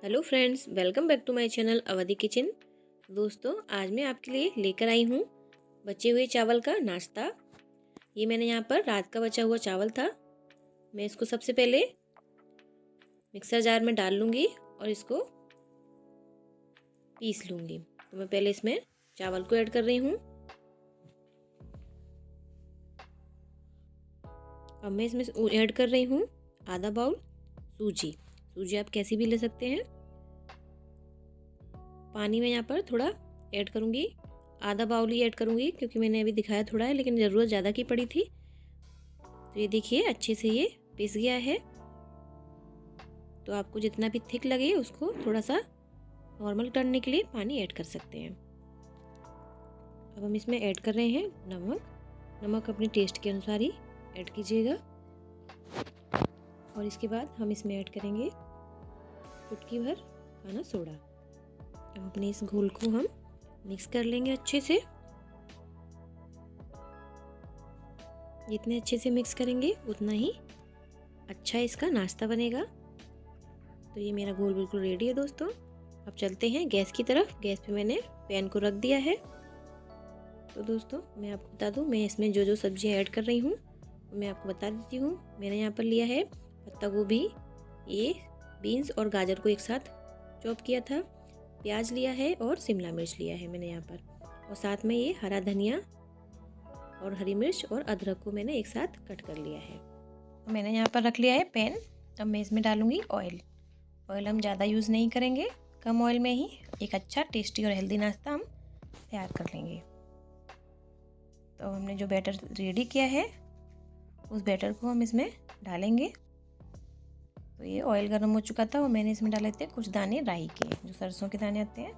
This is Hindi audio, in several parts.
Hello friends, welcome back to my channel Awadhi Kitchen. दोस्तों, आज मैं आपके लिए लेकर आई हूँ बचे हुए चावल का नाश्ता। ये मैंने यहाँ पर रात का बचा हुआ चावल था। मैं इसको सबसे पहले मिक्सर जार में डाल लूँगी और इसको पीस लूँगी। तो मैं पहले इसमें चावल को ऐड कर रही हूँ। अब मैं इसमें ऐड कर रही हूँ आधा बाउल सूजी। सूजी आप कैसी भी ले सकते हैं। पानी में यहाँ पर थोड़ा ऐड करूँगी, आधा बाउल ही ऐड करूँगी क्योंकि मैंने अभी दिखाया थोड़ा है, लेकिन ज़रूरत ज़्यादा की पड़ी थी। तो ये देखिए अच्छे से ये पिस गया है। तो आपको जितना भी थिक लगे उसको थोड़ा सा नॉर्मल करने के लिए पानी ऐड कर सकते हैं। अब हम इसमें ऐड कर रहे हैं नमक। नमक अपने टेस्ट के अनुसार ही ऐड कीजिएगा। और इसके बाद हम इसमें ऐड करेंगे चुटकी भर खाना सोडा। अब अपने इस घोल को हम मिक्स कर लेंगे अच्छे से। जितने अच्छे से मिक्स करेंगे उतना ही अच्छा इसका नाश्ता बनेगा। तो ये मेरा घोल बिल्कुल रेडी है दोस्तों। अब चलते हैं गैस की तरफ। गैस पे मैंने पैन को रख दिया है। तो दोस्तों, मैं आपको बता दूं, मैं इसमें जो जो सब्जियां ऐड कर रही हूँ मैं आपको बता देती हूँ। मैंने यहाँ पर लिया है पत्ता गोभी, ये बीन्स और गाजर को एक साथ चॉप किया था। प्याज लिया है और शिमला मिर्च लिया है मैंने यहाँ पर, और साथ में ये हरा धनिया और हरी मिर्च और अदरक को मैंने एक साथ कट कर लिया है। मैंने यहाँ पर रख लिया है पैन। अब मैं इसमें डालूँगी ऑयल। ऑयल हम ज़्यादा यूज़ नहीं करेंगे, कम ऑयल में ही एक अच्छा टेस्टी और हेल्दी नाश्ता हम तैयार कर लेंगे। तो हमने जो बैटर रेडी किया है उस बैटर को हम इसमें डालेंगे। तो ये ऑयल गर्म हो चुका था और मैंने इसमें डाले थे कुछ दाने राई के, जो सरसों के दाने आते हैं,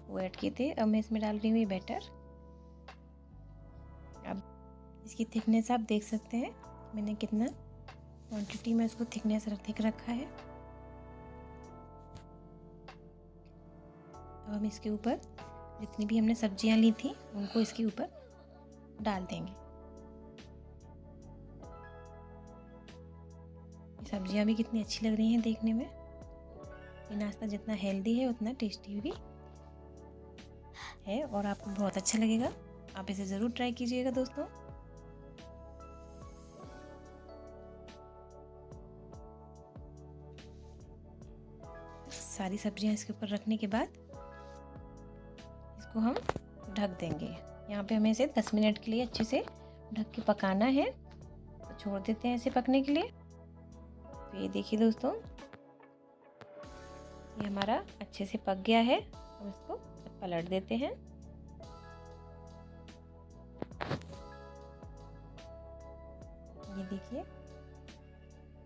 वो ऐड किए थे। अब मैं इसमें डाल रही हूँ ये बैटर। अब इसकी थिकनेस आप देख सकते हैं, मैंने कितना क्वांटिटी में इसको थिकनेस थिक रखा है। अब हम इसके ऊपर जितनी भी हमने सब्जियां ली थी उनको इसके ऊपर डाल देंगे। सब्जियां भी कितनी अच्छी लग रही हैं देखने में। ये नाश्ता जितना हेल्दी है उतना टेस्टी भी है और आपको बहुत अच्छा लगेगा। आप इसे ज़रूर ट्राई कीजिएगा दोस्तों। सारी सब्जियां इसके ऊपर रखने के बाद इसको हम ढक देंगे। यहाँ पे हमें इसे 10 मिनट के लिए अच्छे से ढक के पकाना है। तो छोड़ देते हैं इसे पकने के लिए। तो ये देखिए दोस्तों, ये हमारा अच्छे से पक गया है। हम इसको पलट देते हैं। ये देखिए,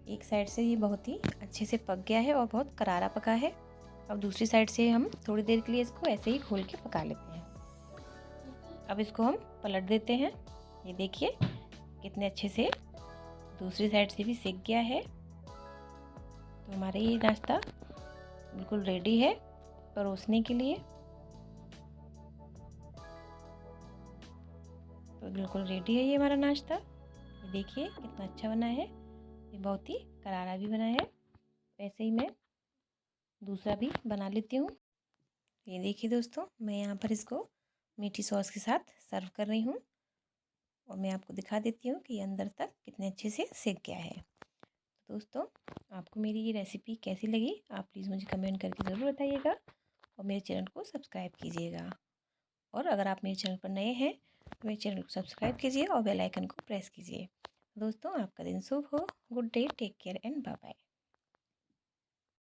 एक साइड से ये बहुत ही अच्छे से पक गया है और बहुत करारा पका है। अब दूसरी साइड से हम थोड़ी देर के लिए इसको ऐसे ही खोल के पका लेते हैं। अब इसको हम पलट देते हैं। ये देखिए कितने अच्छे से दूसरी साइड से भी सिक गया है। तो हमारे ये नाश्ता बिल्कुल रेडी है परोसने के लिए। तो बिल्कुल रेडी है ये हमारा नाश्ता। ये देखिए कितना अच्छा बना है। ये बहुत ही करारा भी बना है। वैसे ही मैं दूसरा भी बना लेती हूँ। ये देखिए दोस्तों, मैं यहाँ पर इसको मीठी सॉस के साथ सर्व कर रही हूँ और मैं आपको दिखा देती हूँ कि ये अंदर तक कितने अच्छे से सिक गया है। दोस्तों, आपको मेरी ये रेसिपी कैसी लगी आप प्लीज़ मुझे कमेंट करके ज़रूर बताइएगा और मेरे चैनल को सब्सक्राइब कीजिएगा। और अगर आप मेरे चैनल पर नए हैं तो मेरे चैनल को सब्सक्राइब कीजिए और बेल आइकन को प्रेस कीजिए। दोस्तों, आपका दिन शुभ हो। Good day, take care and bye bye.